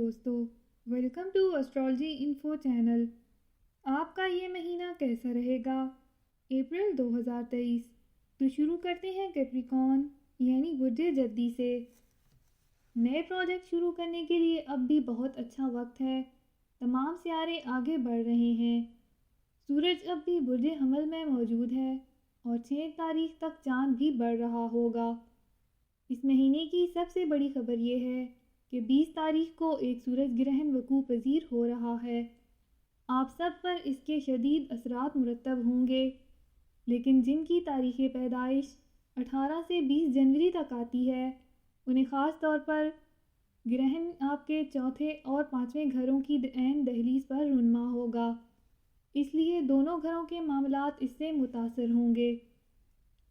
دوستو، welcome to astrology info channel. آپ کا یہ مہینہ کیسا رہے گا؟ اپریل 2023 تو شروع کرتے ہیں کیپریکون یعنی برج جدی سے۔ نئے پروجیکٹ شروع کرنے کے لیے اب بھی بہت اچھا وقت ہے۔ تمام سیارے آگے بڑھ رہے ہیں۔ سورج اب بھی برج حمل میں موجود ہے اور 6 تاریخ تک چاند بھی بڑھ رہا ہوگا۔ اس مہینے کی سب سے بڑی خبر یہ ہے کہ 20 تاریخ کو ایک سورج گرہن وقوع پذیر ہو رہا ہے۔ آپ سب پر اس کے شدید اثرات مرتب ہوں گے، لیکن جن کی تاریخ پیدائش 18 سے 20 جنوری تک آتی ہے، انہیں خاص طور پر گرہن آپ کے چوتھے اور 5ویں گھروں کی عین دہلیز پر رونما ہوگا۔ اس لیے دونوں گھروں کے معاملات اس سے متاثر ہوں گے۔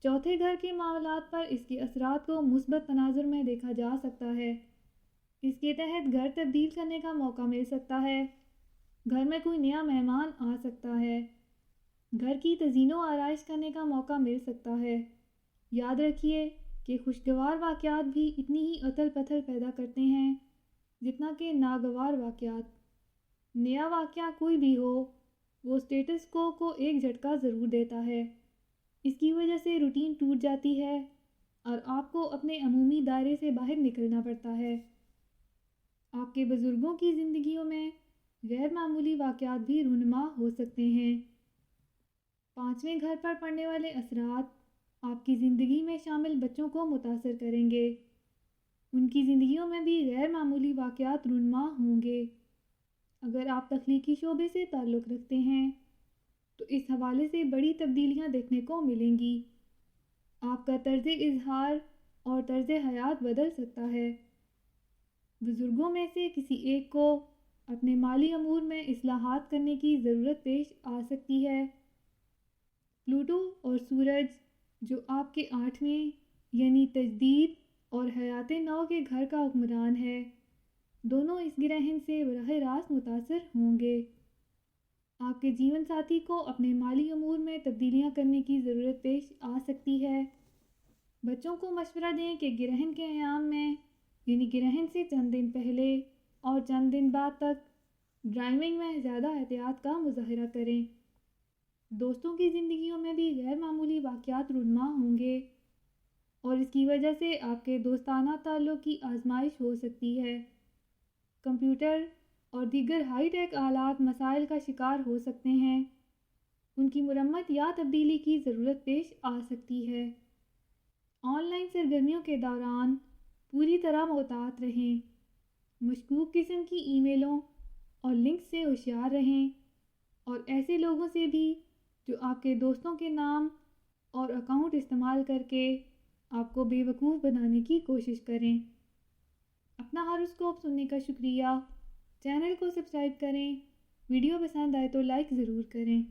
چوتھے گھر کے معاملات پر اس کے اثرات کو مثبت تناظر میں دیکھا جا سکتا ہے۔ اس کے تحت گھر تبدیل کرنے کا موقع مل سکتا ہے۔ گھر میں کوئی نیا مہمان آ سکتا ہے۔ گھر کی تزئین و آرائش کرنے کا موقع مل سکتا ہے۔ یاد رکھیے کہ خوشگوار واقعات بھی اتنی ہی اتھل پتھل پیدا کرتے ہیں جتنا کہ ناگوار واقعات۔ نیا واقعہ کوئی بھی ہو، وہ اسٹیٹس کو ایک جھٹکا ضرور دیتا ہے۔ اس کی وجہ سے روٹین ٹوٹ جاتی ہے اور آپ کو اپنے عمومی دائرے سے باہر نکلنا پڑتا ہے۔ آپ کے بزرگوں کی زندگیوں میں غیر معمولی واقعات بھی رونما ہو سکتے ہیں۔ 5ویں گھر پر پڑنے والے اثرات آپ کی زندگی میں شامل بچوں کو متاثر کریں گے۔ ان کی زندگیوں میں بھی غیر معمولی واقعات رونما ہوں گے۔ اگر آپ تخلیقی شعبے سے تعلق رکھتے ہیں تو اس حوالے سے بڑی تبدیلیاں دیکھنے کو ملیں گی۔ آپ کا طرز اظہار اور طرز حیات بدل سکتا ہے۔ بزرگوں میں سے کسی ایک کو اپنے مالی امور میں اصلاحات کرنے کی ضرورت پیش آ سکتی ہے۔ پلوٹو اور سورج جو آپ کے 8ویں یعنی تجدید اور حیات نو کے گھر کا حکمران ہے، دونوں اس گرہن سے براہ راست متاثر ہوں گے۔ آپ کے جیون ساتھی کو اپنے مالی امور میں تبدیلیاں کرنے کی ضرورت پیش آ سکتی ہے۔ بچوں کو مشورہ دیں کہ گرہن کے ایام میں یعنی گرہن سے چند دن پہلے اور چند دن بعد تک ڈرائیونگ میں زیادہ احتیاط کا مظاہرہ کریں۔ دوستوں کی زندگیوں میں بھی غیر معمولی واقعات رونما ہوں گے اور اس کی وجہ سے آپ کے دوستانہ تعلق کی آزمائش ہو سکتی ہے۔ کمپیوٹر اور دیگر ہائی ٹیک آلات مسائل کا شکار ہو سکتے ہیں۔ ان کی مرمت یا تبدیلی کی ضرورت پیش آ سکتی ہے۔ آن لائن سرگرمیوں کے دوران پوری طرح محتاط رہیں۔ مشکوک قسم کی ای میلوں اور لنکس سے ہوشیار رہیں اور ایسے لوگوں سے بھی جو آپ کے دوستوں کے نام اور اکاؤنٹ استعمال کر کے آپ کو بے وقوف بنانے کی کوشش کریں۔ اپنا ہاروسکوپ سننے کا شکریہ۔ چینل کو سبسکرائب کریں۔ ویڈیو پسند آئے تو لائک ضرور کریں۔